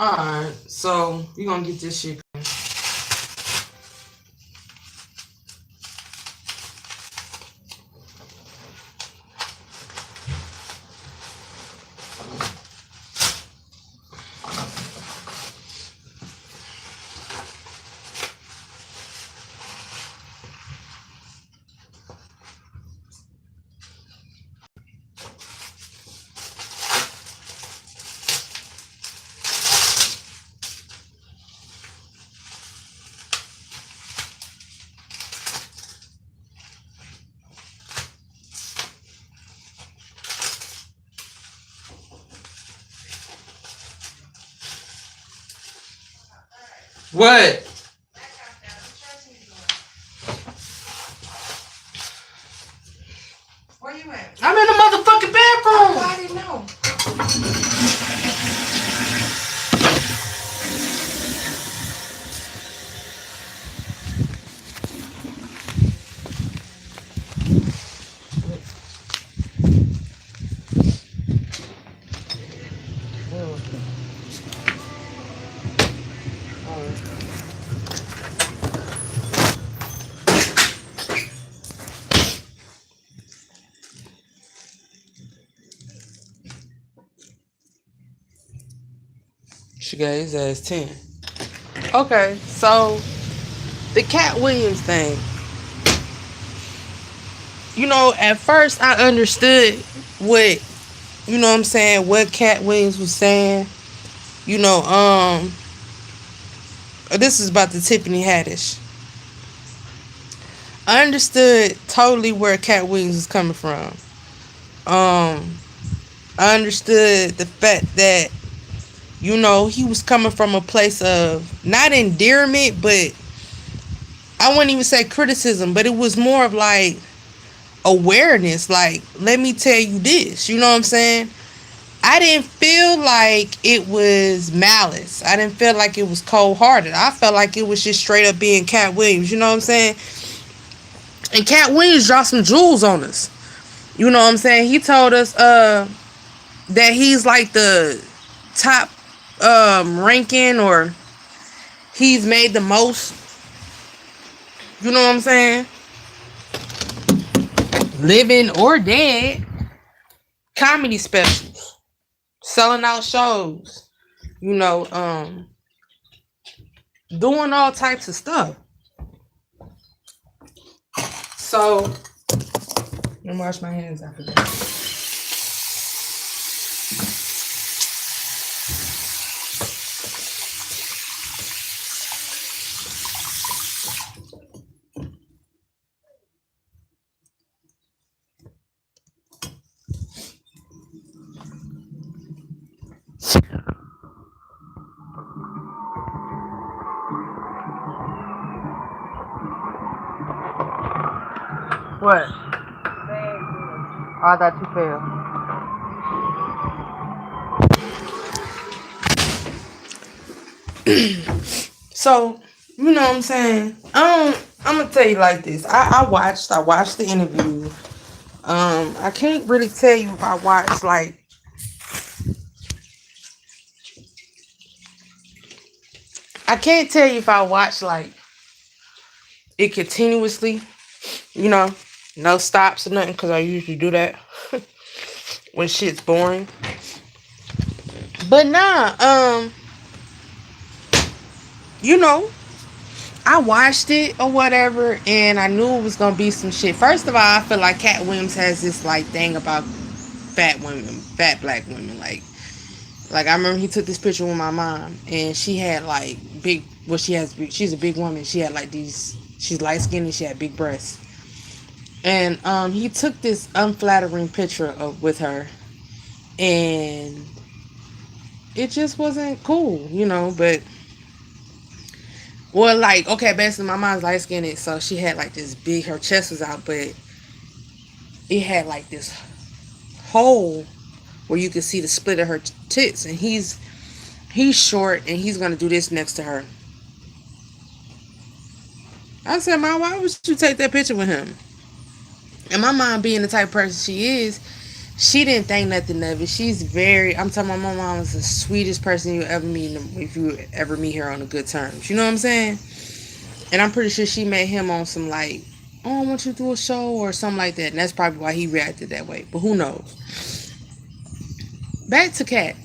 Alright, so we gonna get this shit. What? Where you at? I'm in the motherfucking bathroom. I didn't know. She got his ass 10. Okay, so the Katt Williams thing. You know, at first I understood what, you know what I'm saying, what Katt Williams was saying. You know, this is about the Tiffany Haddish. I understood totally where Katt Williams was coming from. I understood the fact that, you know, he was coming from a place of not endearment, but I wouldn't even say criticism, but it was more of like awareness. Like, let me tell you this, you know what I'm saying? I didn't feel like it was malice. I didn't feel like it was cold hearted. I felt like it was just straight up being Katt Williams, you know what I'm saying? And Katt Williams dropped some jewels on us. You know what I'm saying? He told us that he's like the top ranking, or he's made the most, you know what I'm saying, living or dead, comedy specials, selling out shows, you know, doing all types of stuff. So let me wash my hands after that. What? Oh, I thought you failed. So, you know what I'm saying? I'm gonna tell you like this. I watched the interview. I can't really tell you if I watched like, I can't tell you if I watched like it continuously, you know, no stops or nothing, because I usually do that when shit's boring. But nah, you know, I watched it or whatever, and I knew it was gonna be some shit. First of all, I feel like Katt Williams has this like thing about fat women, fat black women. Like I remember he took this picture with my mom, and she had like big. Well, she's a big woman. She had like these. She's light skinned and she had big breasts. And he took this unflattering picture of with her, and it just wasn't cool, you know. But well, like, okay, basically my mom's light skinned, so she had like this big. Her chest was out, but it had like this hole where you could see the split of her tits. And he's short, and he's gonna do this next to her. I said, Mom, why would you take that picture with him? And my mom, being the type of person she is, She didn't think nothing of it. She's very. I'm talking about my mom is the sweetest person you ever meet if you ever meet her on a good terms. You know what I'm saying? And I'm pretty sure she met him on some like, oh, I want you to do a show or something like that. And that's probably why he reacted that way. But who knows? Back to Katt.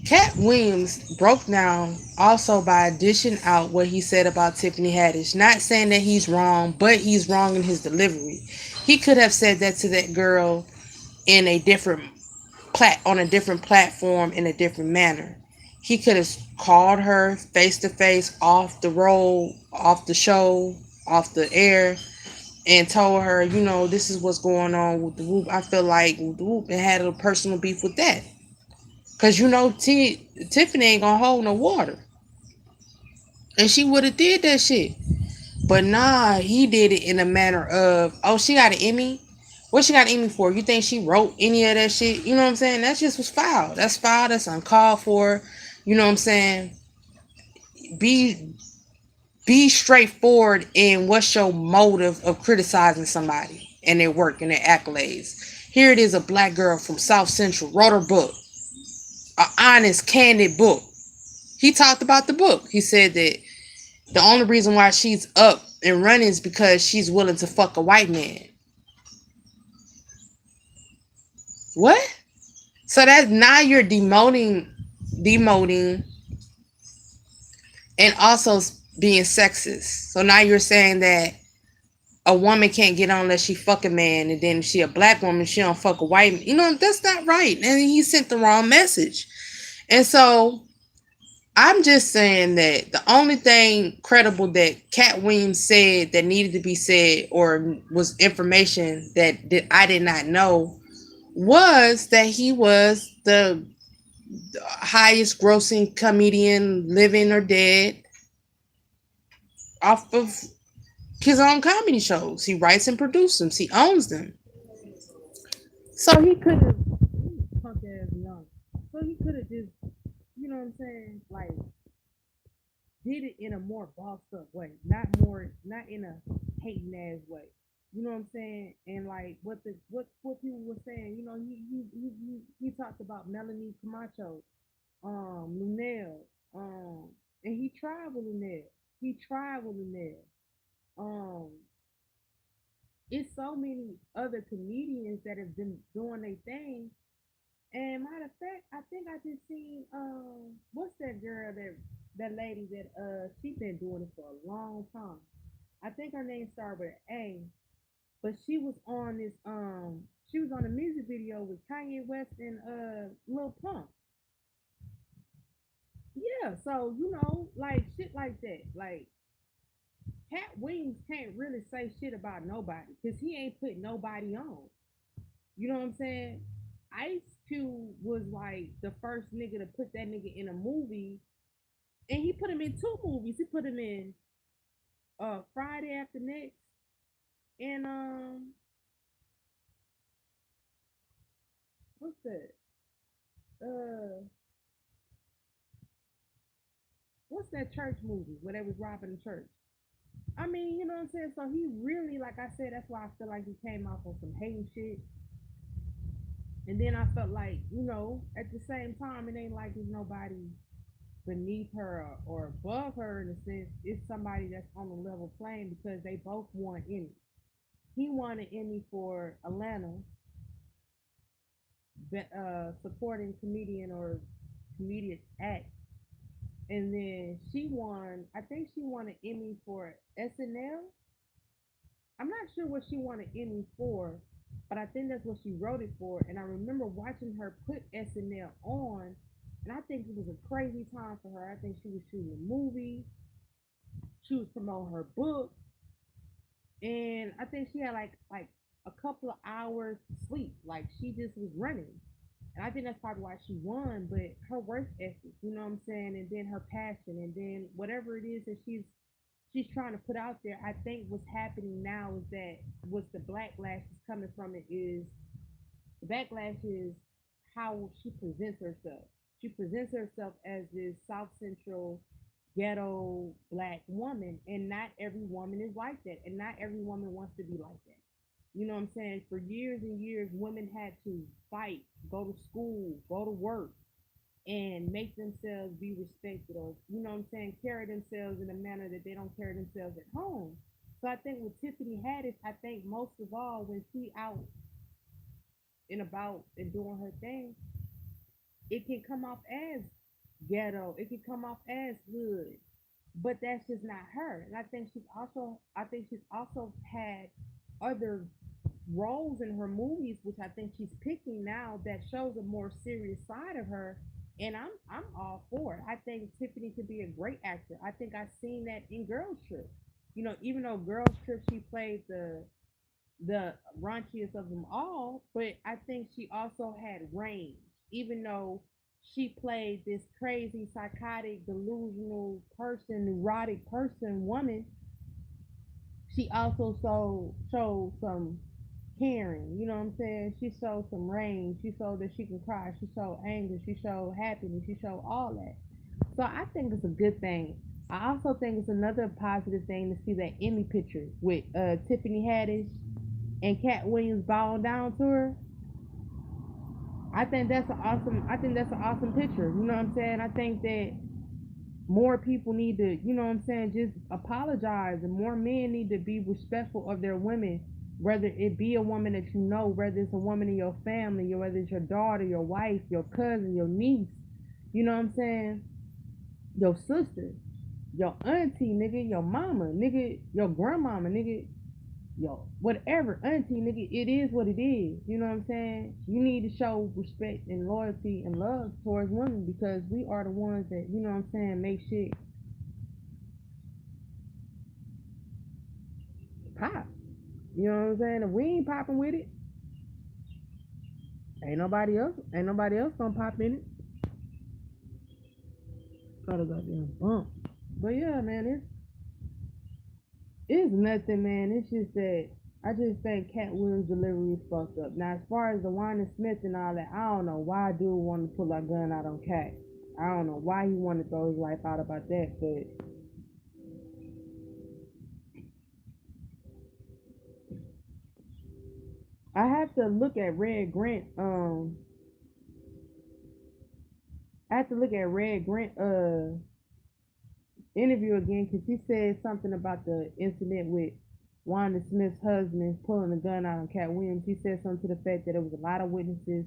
Katt Williams broke down also by dishing out what he said about Tiffany Haddish. Not saying that he's wrong, but he's wrong in his delivery. He could have said that to that girl in a different on a different platform in a different manner. He could have called her face to face off the road, off the show, off the air, and told her, you know, this is what's going on with the Whoop. I feel like with the Whoop and had a personal beef with that. Cause you know Tiffany ain't gonna hold no water. And she would have did that shit. But nah, he did it in a manner of, oh, she got an Emmy? What she got an Emmy for? You think she wrote any of that shit? You know what I'm saying? That just was foul. That's foul. That's uncalled for. You know what I'm saying? Be be straightforward in what's your motive of criticizing somebody and their work and their accolades. Here it is, a black girl from South Central wrote her book, an honest, candid book. He talked about the book. He said that the only reason why she's up and running is because she's willing to fuck a white man. What? So that now you're demoting, and also being sexist. So now you're saying that a woman can't get on unless she fuck a man, and then if she a black woman, she don't fuck a white man. You know, that's not right. And he sent the wrong message. And so I'm just saying that the only thing credible that Katt Williams said that needed to be said or was information that I did not know was that he was the highest grossing comedian living or dead off of his own comedy shows. He writes and produces them. He owns them. So he could have punk ass young. So he could have just, you know what I'm saying, like did it in a more bossed up way, not in a hating ass way. You know what I'm saying? And like what people were saying, you know, he talked about Melanie Camacho, Lunel, and he tried with Lunel. He tried with Lunel. Um, it's so many other comedians that have been doing their thing. And matter of fact, I think I just seen what's that girl that lady that she been doing it for a long time. I think her name started with an A, but she was on a music video with Kanye West and Lil Pump. Yeah, so you know, like shit like that. Like Cat Williams can't really say shit about nobody because he ain't put nobody on. You know what I'm saying? Ice Cube was like the first nigga to put that nigga in a movie, and he put him in two movies. He put him in Friday After Next and what's that? Uh what's that church movie where they was robbing the church? I mean, you know what I'm saying? So he really, like I said, that's why I feel like he came off on some hating shit. And then I felt like, you know, at the same time, it ain't like there's nobody beneath her or above her in a sense. It's somebody that's on the level playing because they both won Emmy. He won an Emmy for Atlanta, supporting comedian or comedic act, and then she won. I think she won an Emmy for SNL. I'm not sure what she won an Emmy for, but I think that's what she wrote it for. And I remember watching her put SNL on, and I think it was a crazy time for her. I think she was shooting a movie, she was promoting her book, and I think she had like a couple of hours sleep. Like she just was running. And I think that's probably why she won, but her work ethic, you know what I'm saying, and then her passion, and then whatever it is that she's trying to put out there. I think what's happening now is that what's the backlash is coming from it is the backlash is how she presents herself. She presents herself as this South Central ghetto black woman, and not every woman is like that, and not every woman wants to be like that. You know what I'm saying? For years and years, women had to fight, go to school, go to work, and make themselves be respected, or you know what I'm saying, carry themselves in a manner that they don't carry themselves at home. So I think with Tiffany Haddish, I think most of all when she out and about and doing her thing, it can come off as ghetto, it can come off as hood, but that's just not her. And I think she's also had other roles in her movies, which I think she's picking now that shows a more serious side of her. And I'm all for it. I think Tiffany could be a great actor. I think I've seen that in Girls Trip. You know, even though Girls Trip she played the raunchiest of them all, but I think she also had range. Even though she played this crazy, psychotic, delusional person, neurotic person, woman, she also showed some caring. You know what I'm saying? She showed some range. She showed that she can cry. She showed anger. She showed happiness. She showed all that. So I think it's a good thing. I also think it's another positive thing to see that Emmy picture with Tiffany Haddish and Cat Williams bowing down to her. I think that's an awesome picture. You know what I'm saying? I think that more people need to, you know what I'm saying, just apologize, and more men need to be respectful of their women, whether it be a woman that you know, whether it's a woman in your family, or whether it's your daughter, your wife, your cousin, your niece, you know what I'm saying, your sister, your auntie, nigga, your mama, nigga, your grandmama, nigga, yo, whatever, auntie, nigga, it is what it is. You know what I'm saying? You need to show respect and loyalty and love towards women because we are the ones that, you know what I'm saying, make shit pop. You know what I'm saying? If we ain't popping with it, ain't nobody else gonna pop in it. Got a goddamn bump. But yeah, man, it's nothing, man. It's just that I just think Cat Williams' delivery is fucked up. Now, as far as the Wanda Smith and all that, I don't know why dude wanted to pull a gun out on Cat. I don't know why he wanted to throw his life out about that, but I have to look at Red Grant. I have to look at Red Grant. Interview again because he said something about the incident with Wanda Smith's husband pulling a gun out on Cat Williams. He said something to the fact that there was a lot of witnesses.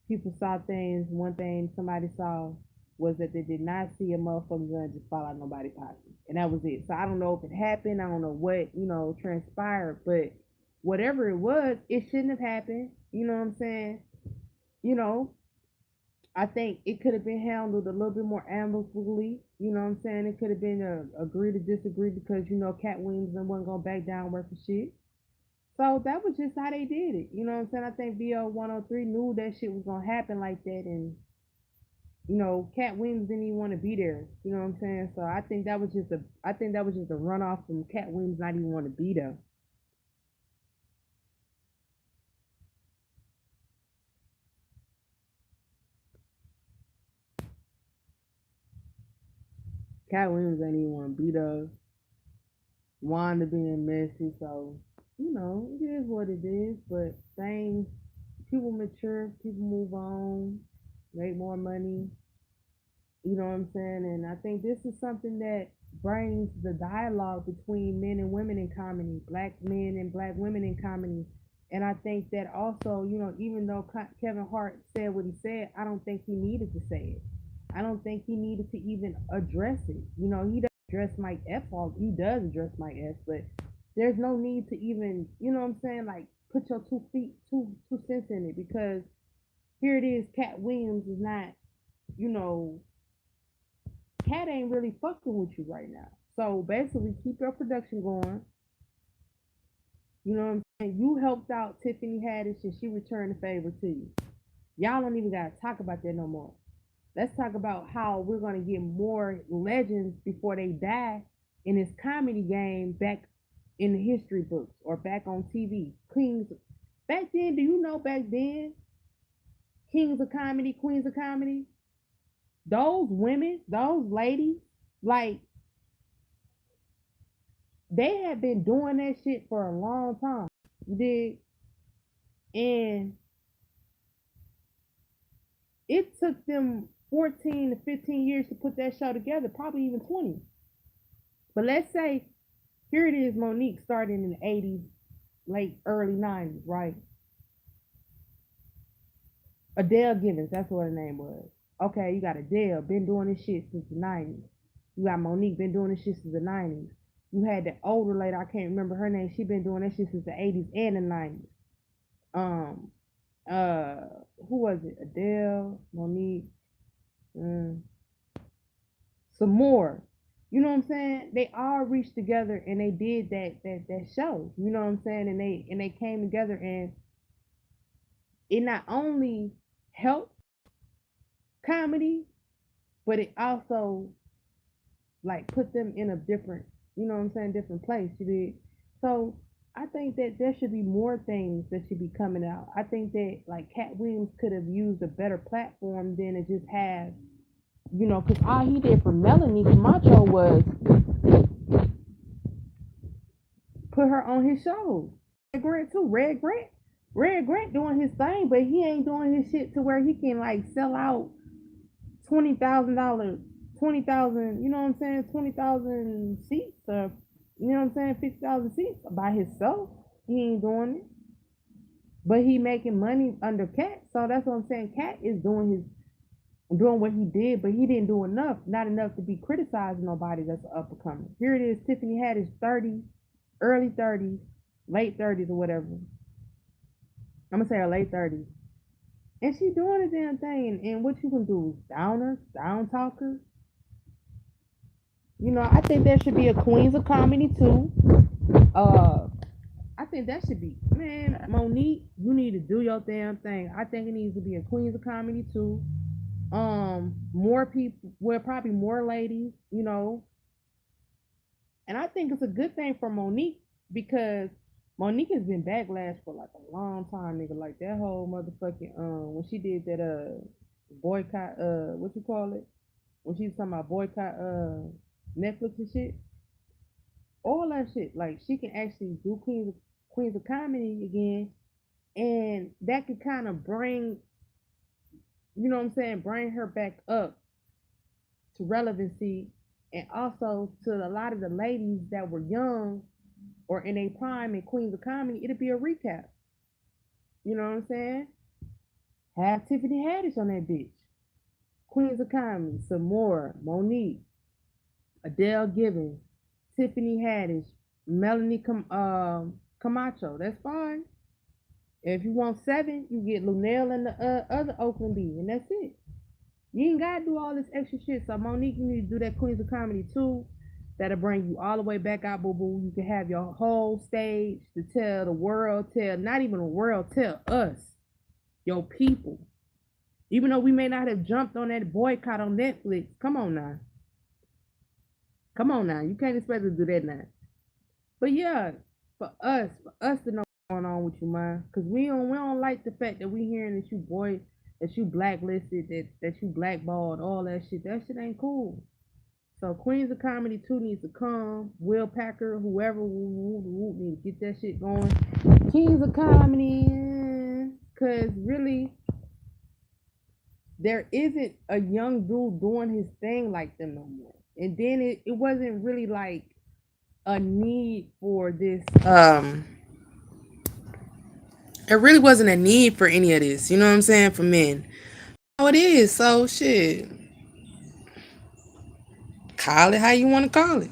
People saw things. One thing somebody saw was that they did not see a motherfucking gun just fall out nobody's pocket. And that was it. So I don't know if it happened. I don't know what, transpired. But whatever it was, it shouldn't have happened. You know what I'm saying? You know, I think it could have been handled a little bit more amicably. You know what I'm saying? It could have been a agree to disagree because Cat Williams wasn't gonna back down worth for shit. So that was just how they did it. You know what I'm saying? I think VO 103 knew that shit was gonna happen like that, and Cat Williams didn't even want to be there. You know what I'm saying? So I think that was just a runoff from Cat Williams not even want to be there. Cat Williams ain't even want to be there. Wanda being messy, so it is what it is. But things, people mature, people move on, make more money. You know what I'm saying? And I think this is something that brings the dialogue between men and women in comedy, black men and black women in comedy. And I think that also, even though Kevin Hart said what he said, I don't think he needed to say it. I don't think he needed to even address it. He does address Mike F. He does address Mike F. But there's no need to even, what I'm saying, like put your 2 feet, two cents in it because here it is. Cat Williams is not, you know, Cat ain't really fucking with you right now. So basically, keep your production going. You know what I'm saying? You helped out Tiffany Haddish and she returned the favor to you. Y'all don't even gotta talk about that no more. Let's talk about how we're gonna get more legends before they die in this comedy game back in the history books or back on TV. Kings back then, do you know back then, kings of comedy, queens of comedy, those women, those ladies, like they had been doing that shit for a long time. You did. And it took them 14 to 15 years to put that show together, probably even 20. But let's say here it is, Monique starting in the 80s, late early 90s, right? Adele Givens, that's what her name was. Okay, you got Adele, been doing this shit since the 90s. You got Monique, been doing this shit since the 90s. You had that older lady, I can't remember her name. She been doing that shit since the 80s and the 90s. Um, uh, who was it? Adele, Monique, mm, some more. You know what I'm saying? They all reached together and they did that show. You know what I'm saying? And they came together and it not only helped comedy, but it also like put them in a different, you know what I'm saying, different place. You did. So I think that there should be more things that should be coming out. I think that like Cat Williams could have used a better platform than to just have, because all he did for Melanie Camacho was put her on his show. Red Grant too. Red Grant doing his thing, but he ain't doing his shit to where he can like sell out $20,000, 20,000. You know what I'm saying? 20,000 seats, or you know what I'm saying? 50,000 seats by himself. He ain't doing it, but he making money under Cat. So that's what I'm saying. Cat is doing what he did, but he didn't do enough. Not enough to be criticizing nobody that's an up and coming. Here it is. Tiffany Haddish, 30, early 30s, late 30s or whatever. I'm gonna say her late 30s. And she doing the damn thing. And what you can do? Downer, down talker. I think there should be a Queens of Comedy too. Uh, I think that should be, man, Monique, you need to do your damn thing. I think it needs to be a Queens of Comedy too. More people, well, probably more ladies, and I think it's a good thing for Monique because Monique has been backlash for like a long time, nigga. Like that whole motherfucking when she did that boycott what you call it? When she was talking about boycott Netflix and shit. All that shit. Like she can actually do Queens of Comedy again, and that could kind of bring, you know what I'm saying, bring her back up to relevancy, and also to a lot of the ladies that were young or in a prime in Queens of Comedy. It'll be a recap. You know what I'm saying? Have Tiffany Haddish on that bitch. Queens of Comedy, some more. Monique, Adele Givens, Tiffany Haddish, Melanie Camacho. That's fine. If you want 7, you get Lunell and the other Oakland B, and that's it. You ain't gotta do all this extra shit. So Monique, you need to do that Queens of Comedy too. That'll bring you all the way back out, boo boo. You can have your whole stage to tell the world, tell not even the world, tell us, your people. Even though we may not have jumped on that boycott on Netflix, come on now. Come on now. You can't expect us to do that now. But yeah, for us to know what's going on with you, man. Cause we don't like the fact that we hearing that you blacklisted, that you blackballed, all that shit. That shit ain't cool. So Queens of Comedy 2 needs to come. Will Packer, whoever need to get that shit going. Kings of Comedy, cause really there isn't a young dude doing his thing like them no more. And then it wasn't really like a need for this. It really wasn't a need for any of this. You know what I'm saying? For men. Oh, it is. So shit. Call it how you want to call it.